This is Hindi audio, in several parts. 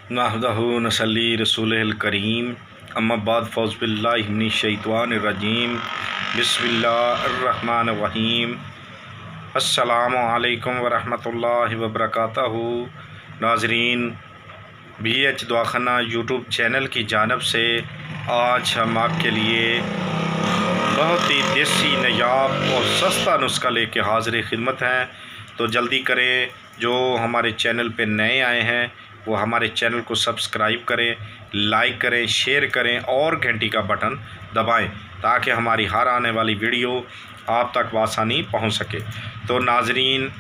नहमदहु नसल्ली रसूलिल करीम अम्मा बाद फ़ौज़ बिल्लाहि मिनश शैतानिर रजीम बिस्मिल्लाहिर्रहमानिर्रहीम अस्सलामु अलैकुम वरहमतुल्लाहि वबरकातुहू। नाज़रीन, BH दवाखाना यूट्यूब चैनल की जानिब से आज हम आपके लिए बहुत ही देसी नायाब और सस्ता नुस्खा लेके हाज़िर खिदमत हैं। तो जल्दी करें, जो हमारे चैनल पे नए आए हैं वो हमारे चैनल को सब्सक्राइब करें, लाइक करें, शेयर करें और घंटी का बटन दबाएं ताकि हमारी हर आने वाली वीडियो आप तक बआसानी पहुंच सके। तो नाज़रीन,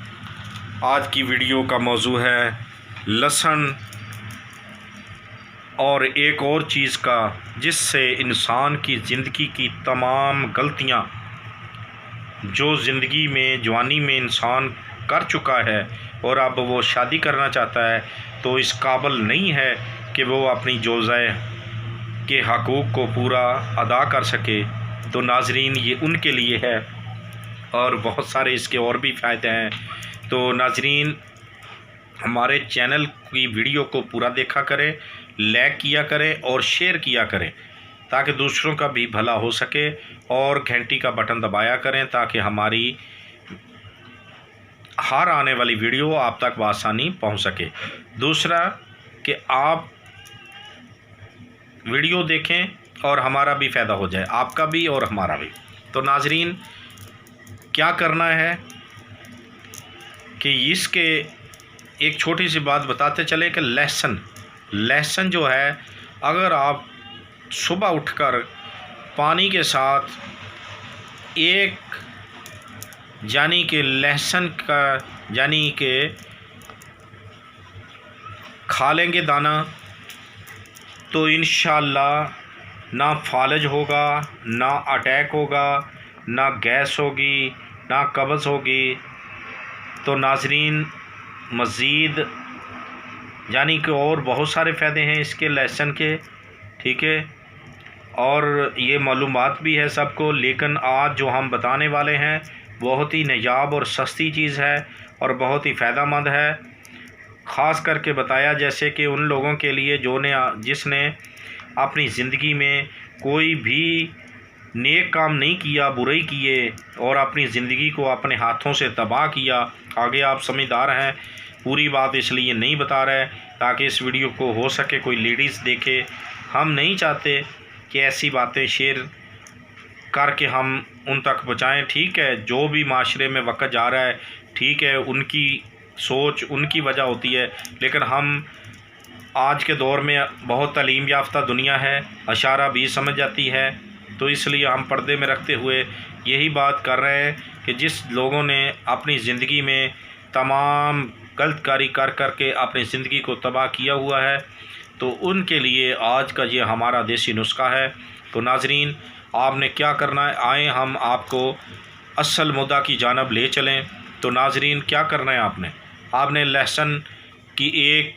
आज की वीडियो का मौजू है लहसुन और एक और चीज़ का, जिससे इंसान की ज़िंदगी की तमाम गलतियां जो ज़िंदगी में जवानी में इंसान कर चुका है और अब वो शादी करना चाहता है तो इस काबिल नहीं है कि वो अपनी जोज़े के हकूक़ को पूरा अदा कर सके। तो नाज़रीन, ये उनके लिए है और बहुत सारे इसके और भी फ़ायदे हैं। तो नाज़रीन, हमारे चैनल की वीडियो को पूरा देखा करें, लाइक किया करें और शेयर किया करें ताकि दूसरों का भी भला हो सके, और घंटी का बटन दबाया करें ताकि हमारी हर आने वाली वीडियो आप तक बआसानी पहुंच सके। दूसरा कि आप वीडियो देखें और हमारा भी फ़ायदा हो जाए, आपका भी और हमारा भी। तो नाज़रीन, क्या करना है कि इसके एक छोटी सी बात बताते चले कि लहसुन जो है, अगर आप सुबह उठकर पानी के साथ एक यानी कि लहसुन का यानी कि खा लेंगे दाना, तो इंशाअल्लाह ना फालज होगा, ना अटैक होगा, ना गैस होगी, ना कब्ज़ होगी। तो नाज़रीन, मज़ीद यानी कि और बहुत सारे फ़ायदे हैं इसके लहसुन के, ठीक है, और ये मालूमात भी है सबको। लेकिन आज जो हम बताने वाले हैं बहुत ही नायाब और सस्ती चीज़ है और बहुत ही फ़ायदेमंद है। ख़ास करके बताया जैसे कि उन लोगों के लिए जिसने अपनी ज़िंदगी में कोई भी नेक काम नहीं किया, बुराई किए और अपनी ज़िंदगी को अपने हाथों से तबाह किया। आगे आप समझदार हैं, पूरी बात इसलिए नहीं बता रहे ताकि इस वीडियो को हो सके कोई लेडीज़ देखे। हम नहीं चाहते कि ऐसी बातें शेयर करके हम उन तक पहुँचाएँ। ठीक है, जो भी माशरे में वक्त जा रहा है, ठीक है, उनकी सोच उनकी वजह होती है, लेकिन हम आज के दौर में बहुत तालीम याफ्ता दुनिया है, इशारा भी समझ जाती है। तो इसलिए हम पर्दे में रखते हुए यही बात कर रहे हैं कि जिस लोगों ने अपनी ज़िंदगी में तमाम गलतकारी कर के अपनी ज़िंदगी को तबाह किया हुआ है, तो उनके लिए आज का ये हमारा देसी नुस्खा है। तो नाज़रीन, आपने क्या करना है, आए हम आपको असल मुद्दा की जानिब ले चलें। तो नाज़रीन, क्या करना है, आपने लहसुन की एक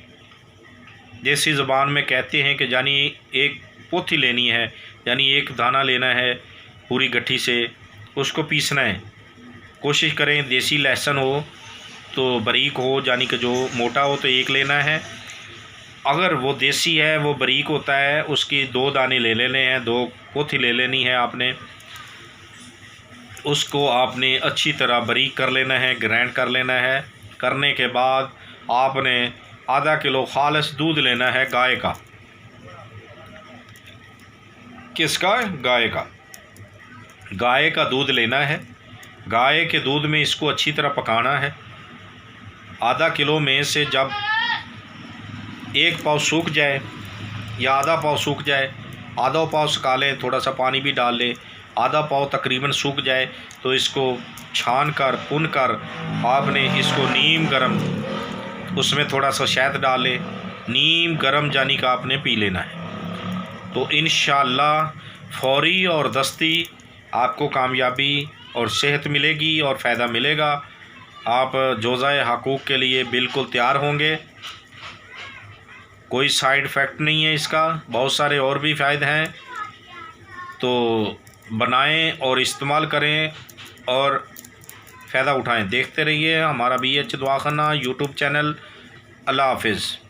देसी ज़ुबान में कहते हैं कि यानी एक पोथी लेनी है, यानी एक दाना लेना है पूरी गट्ठी से, उसको पीसना है। कोशिश करें देसी लहसुन हो तो बारीक हो, यानी कि जो मोटा हो तो एक लेना है। अगर वो देसी है, वो बारीक होता है, उसकी 2 दाने ले लेने हैं, 2 पोथी ले लेनी है आपने। उसको आपने अच्छी तरह बारीक कर लेना है, ग्राइंड कर लेना है। करने के बाद आपने आधा किलो खालिस दूध लेना है गाय का। किसका? गाय का दूध लेना है। गाय के दूध में इसको अच्छी तरह पकाना है। आधा किलो में से जब 1 पाव सूख जाए या आधा पाव सूख जाए, आधा पाव सुखा लें, थोड़ा सा पानी भी डाल लें, आधा पाव तकरीबन सूख जाए तो इसको छान कर भुन कर आपने इसको नीम गरम, उसमें थोड़ा सा शहद डाल लें, नीम गरम जानी का आपने पी लेना है। तो इंशाअल्लाह फौरी और दस्ती आपको कामयाबी और सेहत मिलेगी और फ़ायदा मिलेगा। आप जोज़ाए हकूक़ के लिए बिल्कुल तैयार होंगे। कोई साइड इफ़ेक्ट नहीं है इसका, बहुत सारे और भी फ़ायदे हैं। तो बनाएं और इस्तेमाल करें और फ़ायदा उठाएं। देखते रहिए हमारा BH दवाखाना यूट्यूब चैनल। अल्लाह हाफ़िज़।